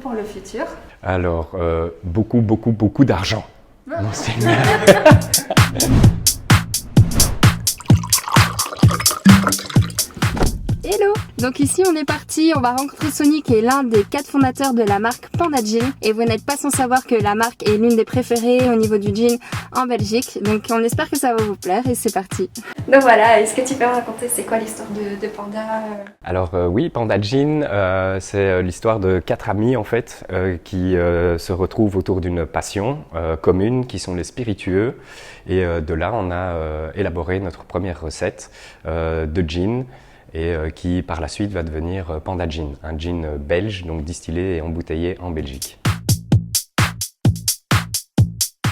pour le futur? Alors, beaucoup d'argent. Non, c'est une Hello! Donc ici on est parti, on va rencontrer Sonny qui est l'un des 4 fondateurs de la marque Panda Jean. Et vous n'êtes pas sans savoir que la marque est l'une des préférées au niveau du jean en Belgique. Donc on espère que ça va vous plaire et c'est parti. Donc voilà, est-ce que tu peux me raconter c'est quoi l'histoire de Panda? Alors oui, Panda Jean, c'est l'histoire de 4 amis en fait qui se retrouvent autour d'une passion commune qui sont les spiritueux. Et de là, on a élaboré notre première recette de gin. Et qui par la suite va devenir Panda Gin, un gin belge, donc distillé et embouteillé en Belgique.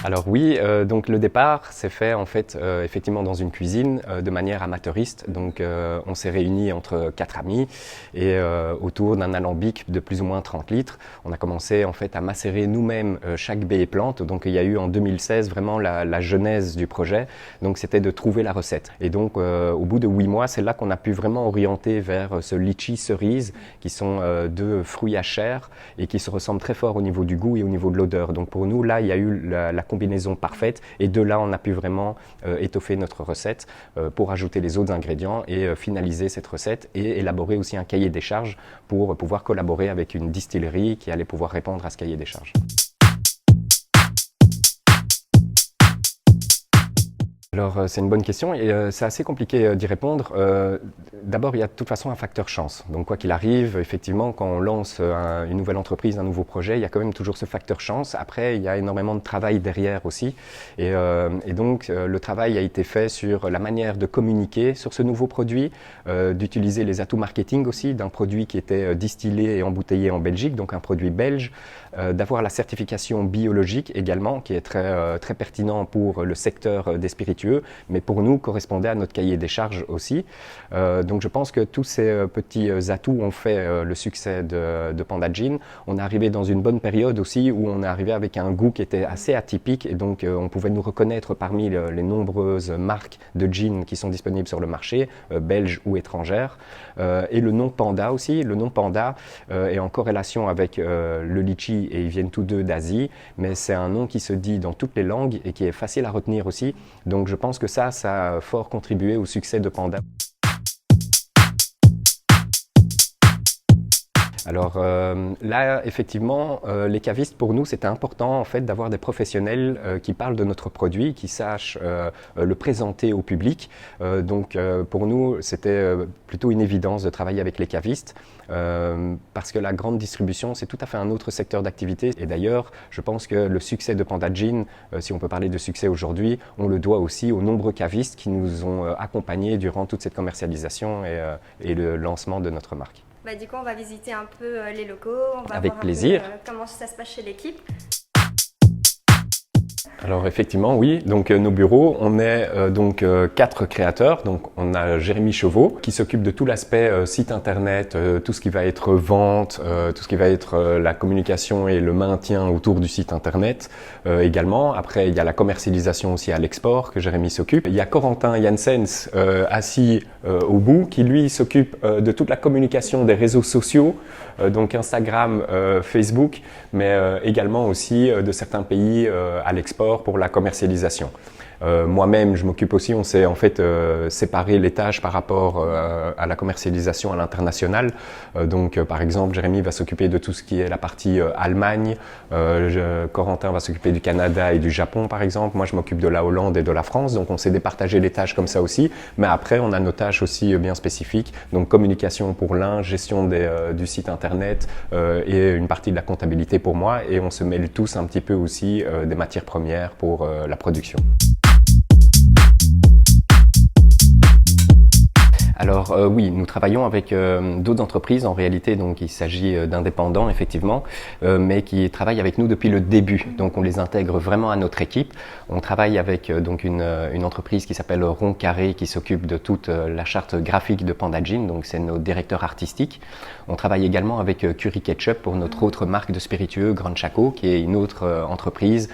Alors oui, donc le départ s'est fait en fait effectivement dans une cuisine de manière amateuriste. Donc on s'est réunis entre 4 amis et autour d'un alambic de plus ou moins 30 litres, on a commencé en fait à macérer nous-mêmes chaque baie et plante. Donc il y a eu en 2016 vraiment la genèse du projet. Donc c'était de trouver la recette. Et donc au bout de 8 mois, c'est là qu'on a pu vraiment orienter vers ce litchi cerise qui sont 2 fruits à chair et qui se ressemblent très fort au niveau du goût et au niveau de l'odeur. Donc pour nous là, il y a eu la combinaison parfaite et de là on a pu vraiment étoffer notre recette pour ajouter les autres ingrédients et finaliser cette recette et élaborer aussi un cahier des charges pour pouvoir collaborer avec une distillerie qui allait pouvoir répondre à ce cahier des charges. Alors c'est une bonne question et c'est assez compliqué d'y répondre. D'abord il y a de toute façon un facteur chance. Donc quoi qu'il arrive, effectivement quand on lance une nouvelle entreprise, un nouveau projet, il y a quand même toujours ce facteur chance. Après il y a énormément de travail derrière aussi et donc le travail a été fait sur la manière de communiquer sur ce nouveau produit, d'utiliser les atouts marketing aussi d'un produit qui était distillé et embouteillé en Belgique, donc un produit belge, d'avoir la certification biologique également qui est très pertinent pour le secteur des spiritueux, mais pour nous correspondait à notre cahier des charges aussi. Donc je pense que tous ces petits atouts ont fait le succès de Panda Gin. On est arrivé dans une bonne période aussi où on est arrivé avec un goût qui était assez atypique et donc on pouvait nous reconnaître parmi les nombreuses marques de gin qui sont disponibles sur le marché, belges ou étrangères. Et le nom Panda aussi, le nom Panda est en corrélation avec le litchi et ils viennent tous deux d'Asie, mais c'est un nom qui se dit dans toutes les langues et qui est facile à retenir aussi. Donc je pense que ça a fort contribué au succès de Panda. Alors là, effectivement, les cavistes, pour nous, c'était important en fait d'avoir des professionnels qui parlent de notre produit, qui sachent le présenter au public. Donc pour nous, c'était plutôt une évidence de travailler avec les cavistes parce que la grande distribution, c'est tout à fait un autre secteur d'activité. Et d'ailleurs, je pense que le succès de Panda Gin, si on peut parler de succès aujourd'hui, on le doit aussi aux nombreux cavistes qui nous ont accompagnés durant toute cette commercialisation et le lancement de notre marque. Bah, du coup, on va visiter un peu les locaux, on va avec voir plaisir. Un peu, comment ça se passe chez l'équipe. Alors effectivement, oui. Donc nos bureaux, on est 4 créateurs. Donc on a Jérémy Chauveau qui s'occupe de tout l'aspect site internet, tout ce qui va être vente, tout ce qui va être la communication et le maintien autour du site internet également. Après, il y a la commercialisation aussi à l'export que Jérémy s'occupe. Il y a Corentin Janssens assis au bout qui lui s'occupe de toute la communication des réseaux sociaux, donc Instagram, Facebook, mais également aussi de certains pays à l'export pour la commercialisation. Moi-même, je m'occupe aussi, on s'est en fait séparé les tâches par rapport à la commercialisation à l'international. Donc, par exemple, Jérémy va s'occuper de tout ce qui est la partie Allemagne, Corentin va s'occuper du Canada et du Japon, par exemple. Moi, je m'occupe de la Hollande et de la France. Donc, on s'est départagé les tâches comme ça aussi. Mais après, on a nos tâches aussi bien spécifiques. Donc, communication pour l'un, gestion du site internet et une partie de la comptabilité pour moi. Et on se mêle tous un petit peu aussi des matières premières pour la production. Alors oui, nous travaillons avec d'autres entreprises en réalité, donc il s'agit d'indépendants effectivement, mais qui travaillent avec nous depuis le début. Donc on les intègre vraiment à notre équipe. On travaille avec donc une entreprise qui s'appelle Rond Carré qui s'occupe de toute la charte graphique de Panda Gin, donc c'est nos directeurs artistiques. On travaille également avec Curry Ketchup pour notre autre marque de spiritueux, Grand Chaco, qui est une autre entreprise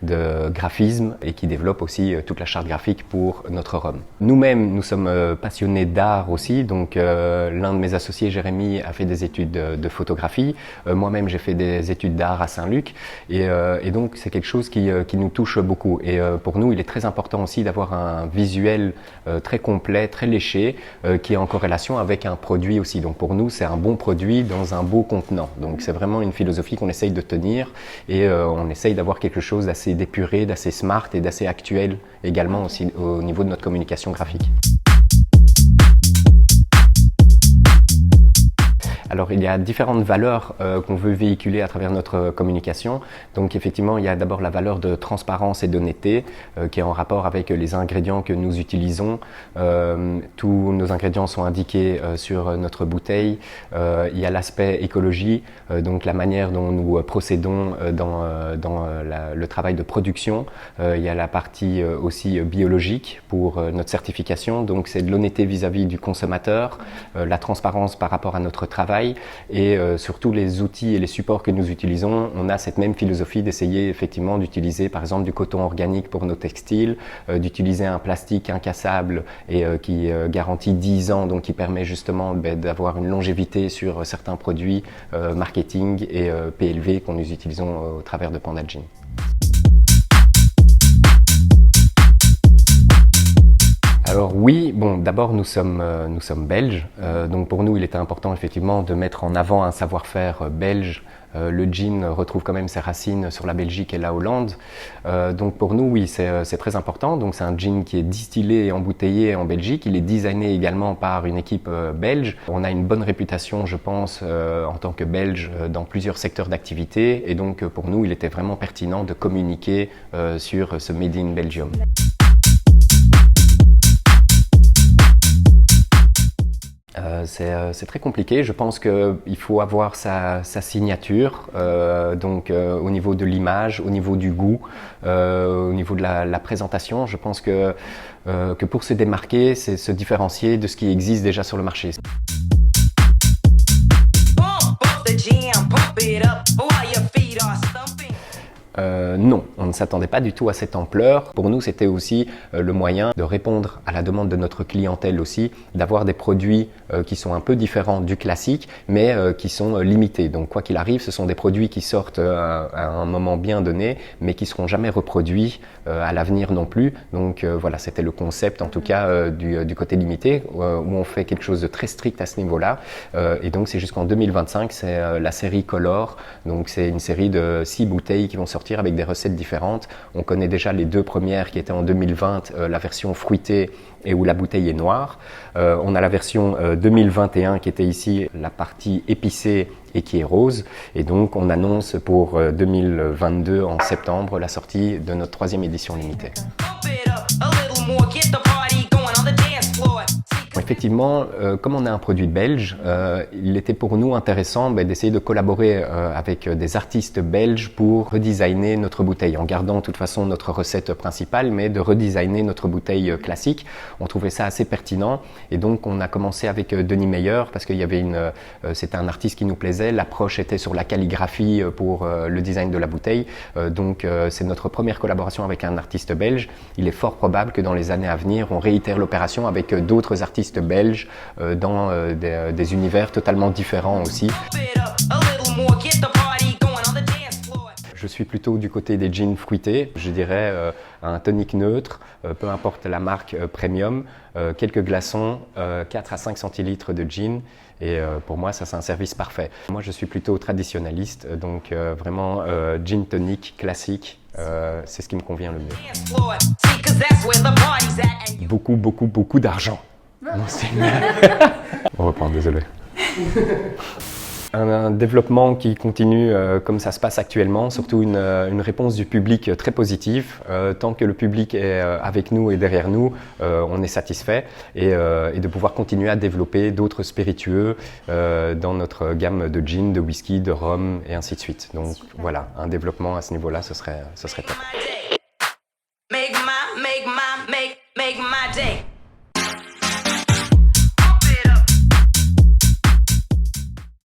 de graphisme et qui développe aussi toute la charte graphique pour notre rhum. Nous-mêmes, nous sommes passionnés d'art aussi, donc l'un de mes associés, Jérémy, a fait des études de photographie. Moi-même, j'ai fait des études d'art à Saint-Luc et donc c'est quelque chose qui nous touche beaucoup. Et pour nous, il est très important aussi d'avoir un visuel très complet, très léché, qui est en corrélation avec un produit aussi. Donc pour nous, c'est un bon produit dans un beau contenant. Donc c'est vraiment une philosophie qu'on essaye de tenir et on essaye d'avoir quelque chose d'assez d'épuré, d'assez smart et d'assez actuel également aussi au niveau de notre communication graphique. Alors il y a différentes valeurs qu'on veut véhiculer à travers notre communication. Donc effectivement, il y a d'abord la valeur de transparence et d'honnêteté qui est en rapport avec les ingrédients que nous utilisons. Tous nos ingrédients sont indiqués sur notre bouteille. Il y a l'aspect écologie, donc la manière dont nous procédons dans le travail de production. Il y a la partie aussi biologique pour notre certification. Donc c'est de l'honnêteté vis-à-vis du consommateur, la transparence par rapport à notre travail. Et surtout les outils et les supports que nous utilisons, on a cette même philosophie d'essayer effectivement d'utiliser par exemple du coton organique pour nos textiles, d'utiliser un plastique incassable et qui garantit 10 ans, donc qui permet justement d'avoir une longévité sur certains produits marketing et PLV qu'on nous utilisons au travers de Panda Gin. Alors oui, bon, d'abord nous sommes belges, donc pour nous il était important effectivement de mettre en avant un savoir-faire belge. Le gin retrouve quand même ses racines sur la Belgique et la Hollande, donc pour nous oui c'est très important. Donc c'est un gin qui est distillé et embouteillé en Belgique, il est designé également par une équipe belge. On a une bonne réputation je pense en tant que Belge dans plusieurs secteurs d'activité et donc pour nous il était vraiment pertinent de communiquer sur ce Made in Belgium. C'est très compliqué. Je pense qu'il faut avoir sa signature, au niveau de l'image, au niveau du goût, au niveau de la présentation. Je pense que pour se démarquer, c'est se différencier de ce qui existe déjà sur le marché. Non, on ne s'attendait pas du tout à cette ampleur. Pour nous, c'était aussi le moyen de répondre à la demande de notre clientèle aussi, d'avoir des produits qui sont un peu différents du classique, mais qui sont limités. Donc quoi qu'il arrive, ce sont des produits qui sortent à un moment bien donné, mais qui ne seront jamais reproduits à l'avenir non plus. Donc voilà, c'était le concept en tout cas du côté limité, où on fait quelque chose de très strict à ce niveau-là. Et donc c'est jusqu'en 2025, c'est la série Color. Donc c'est une série de 6 bouteilles qui vont sortir avec des recettes différentes. On connaît déjà les 2 premières qui étaient en 2020, la version fruitée et où la bouteille est noire. On a la version 2021 qui était ici la partie épicée et qui est rose. Et donc on annonce pour 2022 en septembre la sortie de notre 3e édition limitée. Effectivement, comme on a un produit belge, il était pour nous intéressant d'essayer de collaborer avec des artistes belges pour redesigner notre bouteille, en gardant de toute façon notre recette principale, mais de redesigner notre bouteille classique. On trouvait ça assez pertinent et donc on a commencé avec Denis Meyer parce qu'il y avait c'était un artiste qui nous plaisait, l'approche était sur la calligraphie pour le design de la bouteille, donc c'est notre première collaboration avec un artiste belge. Il est fort probable que dans les années à venir, on réitère l'opération avec d'autres artistes belges dans des univers totalement différents aussi. Je suis plutôt du côté des gins fruités, je dirais un tonic neutre, peu importe la marque premium, quelques glaçons, 4 à 5 centilitres de gin et pour moi ça c'est un service parfait. Moi je suis plutôt traditionnaliste, donc vraiment gin tonic classique. C'est ce qui me convient le mieux. Beaucoup d'argent. Non, on reprend, désolé. Un développement qui continue comme ça se passe actuellement, surtout une réponse du public très positive. Tant que le public est avec nous et derrière nous, on est satisfait et de pouvoir continuer à développer d'autres spiritueux dans notre gamme de gin, de whisky, de rhum et ainsi de suite. Donc voilà, un développement à ce niveau-là, ce serait top.